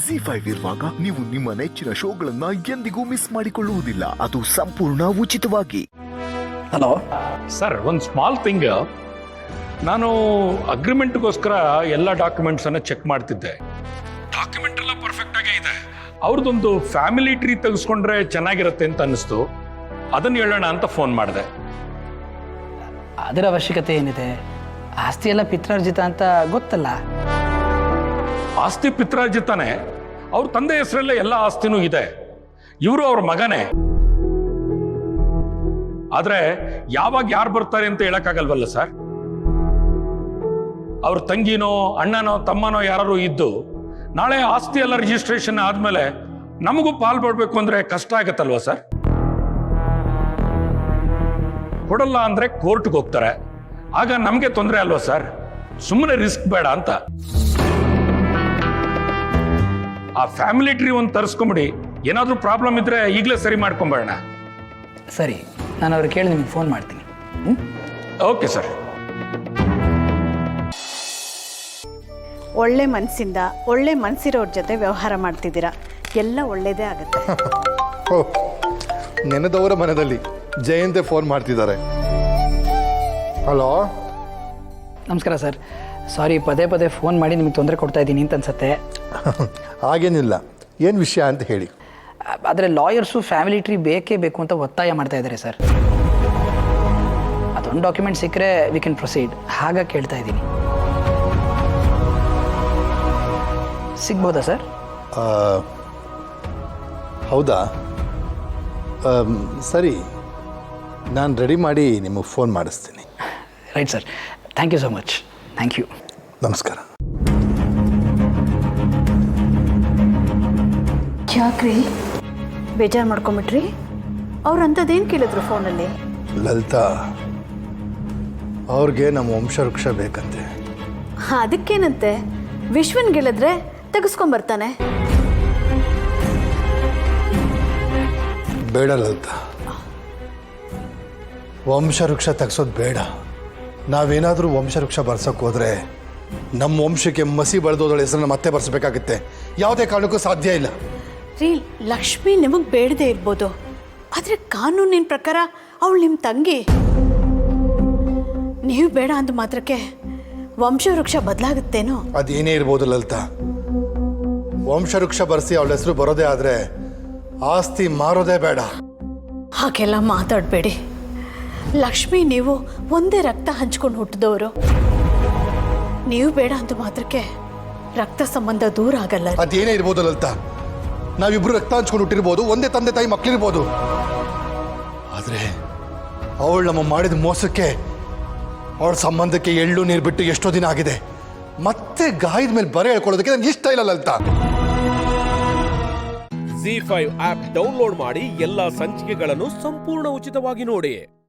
ZEE5 ಇರುವಾಗ ನೀವು ನಿಮ್ಮ ನೆಚ್ಚಿನ ಶೋಗಳನ್ನ ಎಂದಿಗೂ ಮಿಸ್ ಮಾಡಿಕೊಳ್ಳುವುದಿಲ್ಲ. ಅದು ಸಂಪೂರ್ಣ ಉಚಿತವಾಗಿ. ಹಲೋ ಸರ್, ಒಂದು ಸ್ಮಾಲ್ ಥಿಂಗ್. ನಾನು ಅಗ್ರಿಮೆಂಟ್ಗೋಸ್ಕರ ಎಲ್ಲ ಡಾಕ್ಯುಮೆಂಟ್ಸನ್ನು ಚೆಕ್ ಮಾಡ್ತಿದ್ದೆ. ಡಾಕ್ಯುಮೆಂಟ್ ಎಲ್ಲ ಪರ್ಫೆಕ್ಟ್ ಆಗೇ ಇದೆ. ಅವ್ರದ್ದೊಂದು ಫ್ಯಾಮಿಲಿ ಟ್ರೀ ತೆಗೆಸ್ಕೊಂಡ್ರೆ ಚೆನ್ನಾಗಿರುತ್ತೆ ಅಂತ ಅನ್ನಿಸ್ತು. ಅದನ್ನು ಹೇಳೋಣ ಅಂತ ಫೋನ್ ಮಾಡಿದೆ. ಅದರ ಅವಶ್ಯಕತೆ ಏನಿದೆ? ಆಸ್ತಿ ಎಲ್ಲ ಪಿತ್ರಾರ್ಜಿತ ಅಂತ ಗೊತ್ತಲ್ಲ. ಆಸ್ತಿ ಪಿತ್ರಾರ್ಜಿತಾನೆ. ಅವ್ರ ತಂದೆ ಹೆಸರಲ್ಲೇ ಎಲ್ಲ ಆಸ್ತಿನೂ ಇದೆ. ಇವರು ಅವ್ರ ಮಗನೇ. ಆದ್ರೆ ಯಾವಾಗ ಯಾರು ಬರ್ತಾರೆ ಅಂತ ಹೇಳಕ್ಕಾಗಲ್ವಲ್ಲ ಸರ್. ಅವ್ರ ತಂಗಿನೋ ಅಣ್ಣನೋ ತಮ್ಮನೋ ಯಾರು ಇದ್ದು ನಾಳೆ ಆಸ್ತಿ ಎಲ್ಲ ರಿಜಿಸ್ಟ್ರೇಷನ್ ಆದ್ಮೇಲೆ ನಮಗೂ ಪಾಲ್ ಕೊಡ್ಬೇಕು ಅಂದ್ರೆ ಕಷ್ಟ ಆಗತ್ತಲ್ವಾ ಸರ್? ಕೊಡಲ್ಲ ಅಂದ್ರೆ ಕೋರ್ಟ್ಗೆ ಹೋಗ್ತಾರೆ. ಆಗ ನಮಗೆ ತೊಂದರೆ ಅಲ್ವಾ ಸರ್? ಸುಮ್ಮನೆ ರಿಸ್ಕ್ ಬೇಡ ಅಂತ ಆ ಫ್ಯಾಮಿಲಿ ಟ್ರೀ ಒಂದು ತರಿಸ್ಕೊಂಬಿಡಿ. ಏನಾದ್ರೂ ಪ್ರಾಬ್ಲಮ್ ಇದ್ರೆ ಈಗಲೇ ಸರಿ ಮಾಡ್ಕೊಂಬೇಡ. ಸರಿ, ನಾನು ಅವ್ರಿಗೆ ಕೇಳಿ ನಿಮ್ಗೆ ಫೋನ್ ಮಾಡ್ತೀನಿ. Okay sir. ಒಳ್ಳೆ ಮನಸ್ಸಿಂದ ಒಳ್ಳೆ ಮನಸ್ಸಿರೋರ ಜೊತೆ ವ್ಯವಹಾರ ಮಾಡ್ತಿದ್ದೀರಾ. ಎಲ್ಲ ಒಳ್ಳೇದೇ ಆಗುತ್ತೆ. ನೆನೆದವರ ಮನದಲ್ಲಿ ಜಯಂತೆ ಫೋನ್ ಮಾಡ್ತಿದ್ದಾರೆ. ಹಲೋ, ನಮಸ್ಕಾರ ಸರ್. ಸಾರಿ, ಪದೇ ಪದೇ ಫೋನ್ ಮಾಡಿ ನಿಮಗೆ ತೊಂದರೆ ಕೊಡ್ತಾ ಇದ್ದೀನಿ ಅಂತ ಅನ್ಸುತ್ತೆ. ಹಾಗೇನಿಲ್ಲ, ಏನು ವಿಷಯ ಅಂತ ಹೇಳಿ. ಆದರೆ ಲಾಯರ್ಸು ಫ್ಯಾಮಿಲಿ ಟ್ರೀ ಬೇಕೇ ಬೇಕು ಅಂತ ಒತ್ತಾಯ ಮಾಡ್ತಾ ಇದ್ದಾರೆ ಸರ್. ಅದೊಂದು ಡಾಕ್ಯುಮೆಂಟ್ ಸಿಕ್ಕರೆ ವಿ ಕ್ಯಾನ್ ಪ್ರೊಸೀಡ್. ಹಾಗಾಗಿ ಕೇಳ್ತಾ ಇದ್ದೀನಿ, ಸಿಗ್ಬೋದಾ ಸರ್? ಹೌದಾ? ಸರಿ, ನಾನು ರೆಡಿ ಮಾಡಿ ನಿಮಗೆ ಫೋನ್ ಮಾಡಿಸ್ತೀನಿ. Right sir, thank you so much. Thank you. ನಮಸ್ಕಾರ. ಯಾಕ್ರಿ ಬೇಜಾರು ಮಾಡ್ಕೊಂಬಿಟ್ರಿ? ಅವ್ರು ಅಂಥದ್ದೇನು ಕೇಳಿದ್ರು ಫೋನಲ್ಲಿ? ಲಲಿತಾ, ಅವ್ರಿಗೆ ನಮ್ಮ ವಂಶವೃಕ್ಷ ಬೇಕಂತೆ. ಅದಕ್ಕೇನಂತೆ? ವಿಶ್ವನ್ ಗೆಲ್ಲಿದ್ರೆ ತೆಗೆಸ್ಕೊಂಬರ್ತಾನೆ. ಬೇಡ ಲಲಿತಾ, ವಂಶವೃಕ್ಷ ತೆಗ್ಸೋದು ಬೇಡ. ನಾವೇನಾದರೂ ವಂಶವೃಕ್ಷ ಬರ್ಸೋಕೆ ಹೋದರೆ ನಮ್ಮ ವಂಶಕ್ಕೆ ಮಸಿ ಬೆಳೆದೋದಳ ಹೆಸರನ್ನ ಮತ್ತೆ ಬರ್ಸಬೇಕಾಗುತ್ತೆ. ಯಾವುದೇ ಕಾರಣಕ್ಕೂ ಸಾಧ್ಯ ಇಲ್ಲ. ರೀ, ಲಕ್ಷ್ಮಿ ನಿಮಗೆ ಬೇಡದೇ ಇರ್ಬೋದು, ಆದರೆ ಕಾನೂನಿನ ಪ್ರಕಾರ ಅವಳು ನಿಮ್ಮ ತಂಗಿ. ನೀವು ಬೇಡ ಅಂದ ಮಾತ್ರಕ್ಕೆ ವಂಶವೃಕ್ಷ ಬದಲಾಗುತ್ತೇನೋ? ಅದೇನೇ ಇರ್ಬೋದು ಲಲಿತಾ, ವಂಶವೃಕ್ಷ ಬರ್ಸಿ ಅವಳ ಹೆಸರು ಬರೋದೇ ಆದರೆ ಆಸ್ತಿ ಮಾರೋದೇ ಬೇಡ. ಹಾಗೆಲ್ಲ ಮಾತಾಡಬೇಡಿ. ಲಕ್ಷ್ಮಿ ನೀವು ಒಂದೇ ರಕ್ತ ಹಂಚ್ಕೊಂಡು ಹುಟ್ಟಿದವರು. ನೀವು ಬೇಡ ಅಂದ ಮಾತ್ರಕ್ಕೆ ರಕ್ತ ಸಂಬಂಧ ದೂರ ಆಗಲ್ಲ. ಅದೇನೇ ಇರ್ಬೋದು ಲಲಿತಾ, ನಾವಿಬ್ರು ರಕ್ತ ಹಂಚ್ಕೊಂಡು ಹುಟ್ಟಿರ್ಬೋದು, ಒಂದೇ ತಂದೆ ತಾಯಿ ಮಕ್ಕಳಿರ್ಬೋದು, ಆದರೆ ಅವಳು ನಮ್ಮ ಮಾಡಿದ ಮೋಸಕ್ಕೆ, ಅವಳ ಸಂಬಂಧಕ್ಕೆ ಎಳ್ಳು ನೀರು ಬಿಟ್ಟು ಎಷ್ಟೋ ದಿನ ಆಗಿದೆ. ಮತ್ತೆ ಗಾಯದ ಮೇಲೆ ಬರೆ ಹೇಳ್ಕೊಳ್ಳೋದಕ್ಕೆ ನನಗೆ ಇಷ್ಟ ಇಲ್ಲ ಲಲಿತಾ. ZEE5 ಆಪ್ ಡೌನ್ಲೋಡ್ ಮಾಡಿ ಎಲ್ಲಾ ಸಂಚಿಕೆಗಳನ್ನು ಸಂಪೂರ್ಣ ಉಚಿತವಾಗಿ ನೋಡಿ.